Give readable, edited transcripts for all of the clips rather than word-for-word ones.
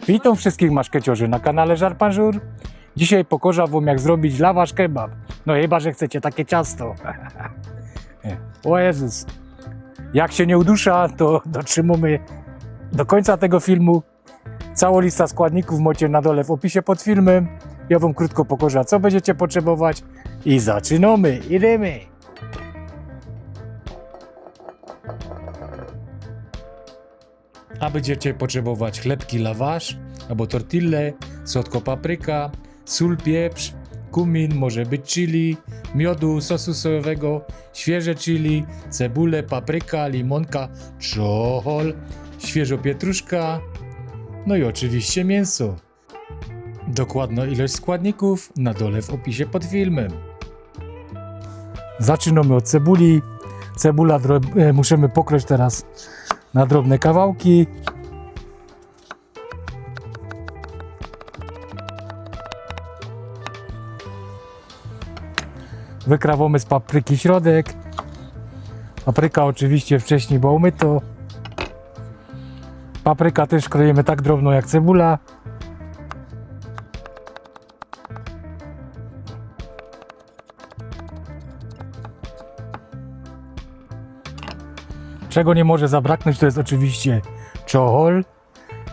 Witam wszystkich maszkeciorzy na kanale Żar Pan Żur. Dzisiaj pokażę wam, jak zrobić lawasz kebab. No chyba, że chcecie takie ciasto. O Jezus. Jak się nie udusza, to dotrzymamy do końca tego filmu. Całą listę składników macie na dole w opisie pod filmem. Ja wam krótko pokażę, co będziecie potrzebować. I zaczynamy. Idziemy. A będziecie potrzebować chlebki lawasz, albo tortille, słodko papryka, sól, pieprz, kumin, może być chili, miodu, sosu sojowego, świeże chili, cebulę, papryka, limonka, czocol, świeżo pietruszka, no i oczywiście mięso. Dokładna ilość składników na dole w opisie pod filmem. Zaczynamy od cebuli. Cebula musimy pokroić teraz na drobne kawałki. Wykrawamy z papryki środek. Papryka oczywiście wcześniej była umyta. Papryka też kroimy tak drobno jak cebula. Czego nie może zabraknąć, to jest oczywiście czocol.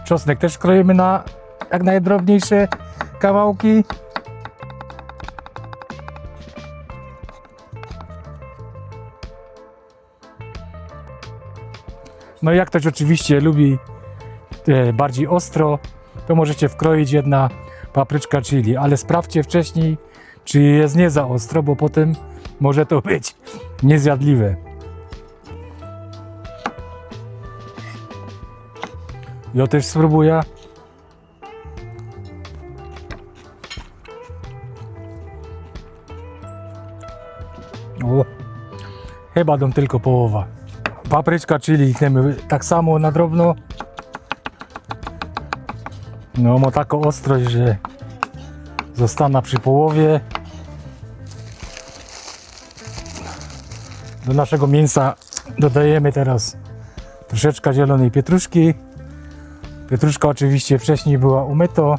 Czosnek też kroimy na jak najdrobniejsze kawałki. No i jak ktoś oczywiście lubi bardziej ostro, to możecie wkroić jedna papryczka chili, ale sprawdźcie wcześniej, czy jest nie za ostro, bo potem może to być niezjadliwe. Ja też spróbuję. O, chyba dam tylko połowa. Papryczka chili tniemy tak samo na drobno. No ma taką ostrość, że zostanie przy połowie. Do naszego mięsa dodajemy teraz troszeczkę zielonej pietruszki. Pietruszka oczywiście wcześniej była umyta.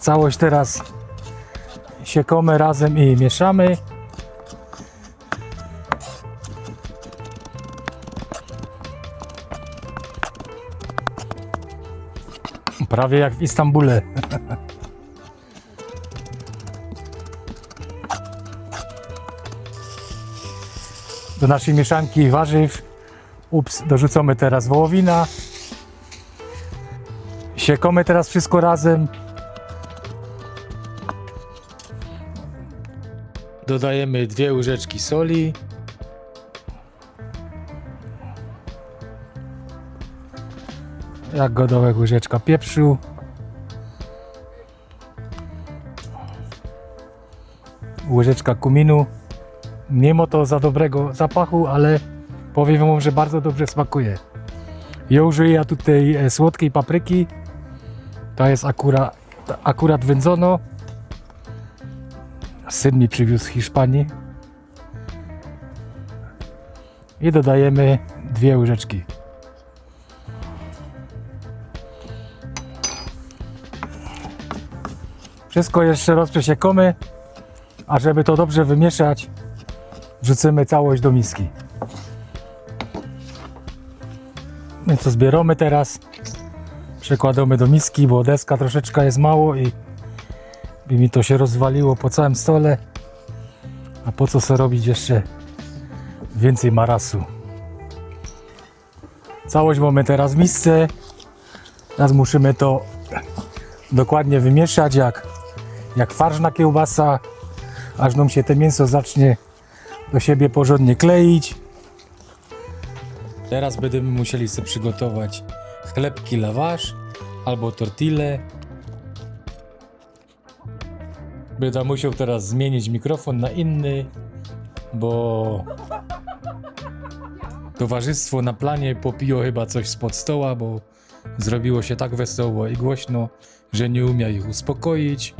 Całość teraz siekamy razem i mieszamy. Prawie jak w Istambule. Do naszej mieszanki warzyw dorzucamy teraz wołowina. Siekamy teraz wszystko razem. Dodajemy 2 łyżeczki soli. Jak godołek łyżeczka pieprzu. Łyżeczka kuminu. Nie ma to za dobrego zapachu, ale powiem wam, że bardzo dobrze smakuje. Ja użyję tutaj słodkiej papryki. Ta jest akurat wędzona. Syn mi przywiózł z Hiszpanii. I dodajemy 2 łyżeczki. Wszystko jeszcze raz przesiekamy, a żeby to dobrze wymieszać, wrzucimy całość do miski. Więc to zbieramy teraz, przekładamy do miski, bo deska troszeczkę jest mało i mi to się rozwaliło po całym stole. A po co sobie robić jeszcze więcej marasu? Całość mamy teraz w misce. Teraz musimy to dokładnie wymieszać jak farszna kiełbasa, aż nam się to mięso zacznie do siebie porządnie kleić. Teraz będziemy musieli sobie przygotować chlebki lawasz albo tortille. Będę musiał teraz zmienić mikrofon na inny, bo towarzystwo na planie popiło chyba coś spod stoła, bo zrobiło się tak wesoło i głośno, że nie umie ich uspokoić.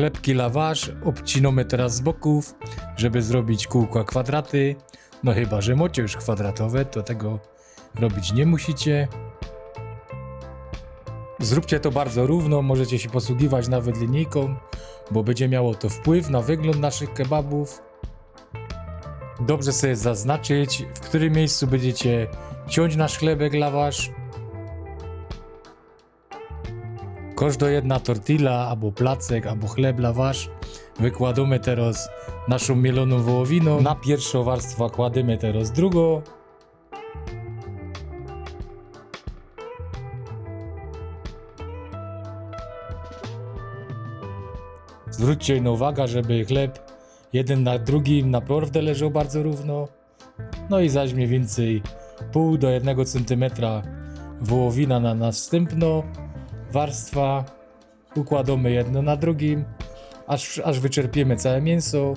Chlebki lawasz obcinamy teraz z boków, żeby zrobić kółka, kwadraty. No chyba, że macie już kwadratowe, to tego robić nie musicie. Zróbcie to bardzo równo, możecie się posługiwać nawet linijką, bo będzie miało to wpływ na wygląd naszych kebabów. Dobrze sobie zaznaczyć, w którym miejscu będziecie ciąć nasz chlebek lawasz. Każda jedna tortilla, albo placek, albo chleb lawasz wykładamy teraz naszą mieloną wołowiną. Na pierwszą warstwę kładziemy teraz drugą. Zwróćcie na uwagę, żeby chleb jeden na drugim naprawdę leżał bardzo równo. No i zaś mniej więcej pół do 1 cm wołowina na następną warstwa. Układamy jedno na drugim, aż wyczerpiemy całe mięso.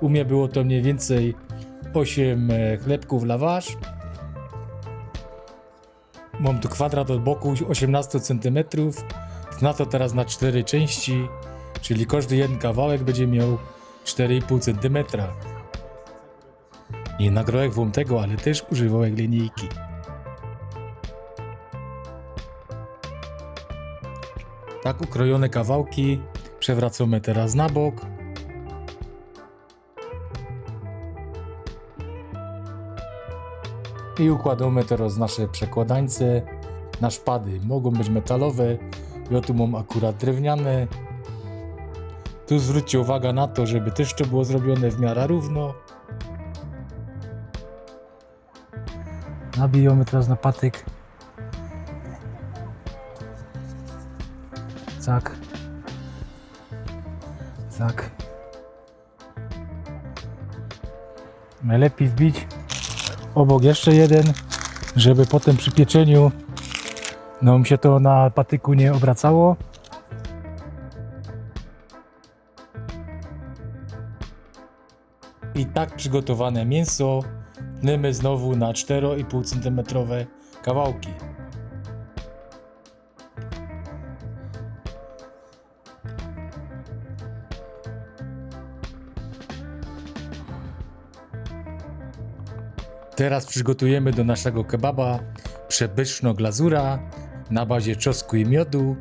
U mnie było to mniej więcej 8 chlebków lawasz. Mam tu kwadrat od boku 18 cm. Na to teraz na 4 części, czyli każdy jeden kawałek będzie miał 4,5 cm. Nie nagrałem wam tego, ale też używałem linijki. Tak ukrojone kawałki przewracamy teraz na bok. I układamy teraz nasze przekładańce na szpady. Mogą być metalowe, ja tu mam akurat drewniane. Tu zwróćcie uwagę na to, żeby też to było zrobione w miarę równo. Nabijamy teraz na patyk. Tak. Tak. Najlepiej wbić obok jeszcze jeden, żeby potem przy pieczeniu nam się to na patyku nie obracało. I tak przygotowane mięso tniemy znowu na 4,5 cm kawałki. Teraz przygotujemy do naszego kebaba przepyszną glazura na bazie czosnku i miodu.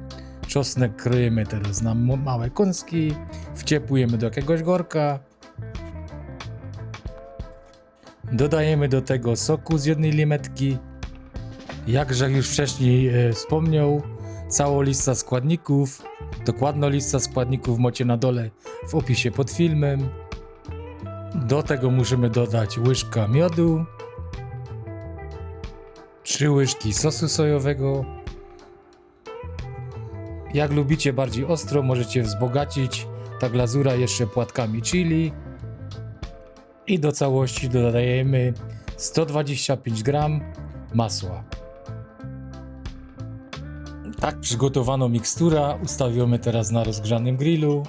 Czosnek kroimy teraz na małe kąski, wciepujemy do jakiegoś worka. Dodajemy do tego soku z 1 limetki. Jakże już wcześniej wspomniał, całą listę składników, dokładną listę składników macie na dole w opisie pod filmem. Do tego musimy dodać łyżka miodu, 3 łyżki sosu sojowego. Jak lubicie bardziej ostro, możecie wzbogacić ta glazura jeszcze płatkami chili. I do całości dodajemy 125 g masła. Tak przygotowaną miksturę ustawiamy teraz na rozgrzanym grillu.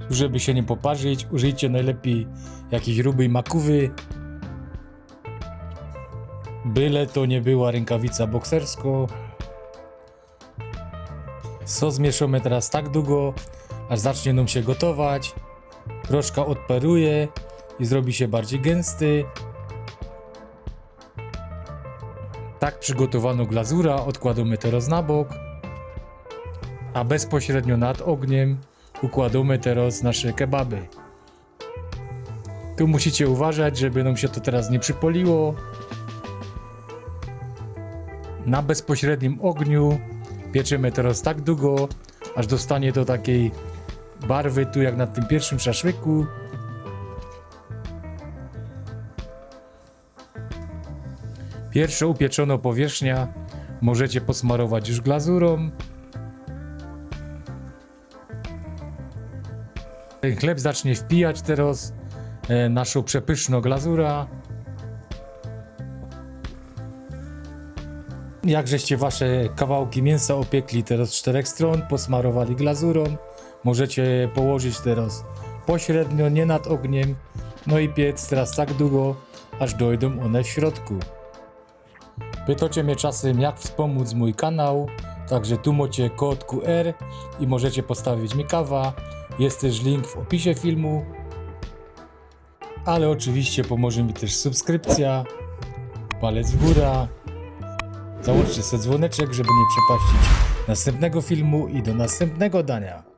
Żeby się nie poparzyć, użyjcie najlepiej jakiejś grubej makuwy. Byle to nie była rękawica boksersko. Sos mieszamy teraz tak długo, aż zacznie nam się gotować. Troszkę odparuje i zrobi się bardziej gęsty. Tak przygotowaną glazurę odkładamy teraz na bok, a bezpośrednio nad ogniem układamy teraz nasze kebaby. Tu musicie uważać, żeby nam się to teraz nie przypoliło. Na bezpośrednim ogniu pieczemy teraz tak długo, aż dostanie do takiej barwy tu jak na tym pierwszym szaszłyku. Pierwszą upieczoną powierzchnię możecie posmarować już glazurą. Ten chleb zacznie wpijać teraz naszą przepyszną glazurę. Jak żeście wasze kawałki mięsa opiekli teraz z 4 stron, posmarowali glazurą, możecie położyć teraz pośrednio, nie nad ogniem, no i piec teraz tak długo, aż dojdą one w środku. Pytacie mnie czasem, jak wspomóc mój kanał, Także tu macie kod QR i możecie postawić mi kawa. Jest też link w opisie filmu. Ale oczywiście pomoże mi też subskrypcja, palec w górę. Załączcie sobie dzwoneczek, żeby nie przepaścić następnego filmu i do następnego dania.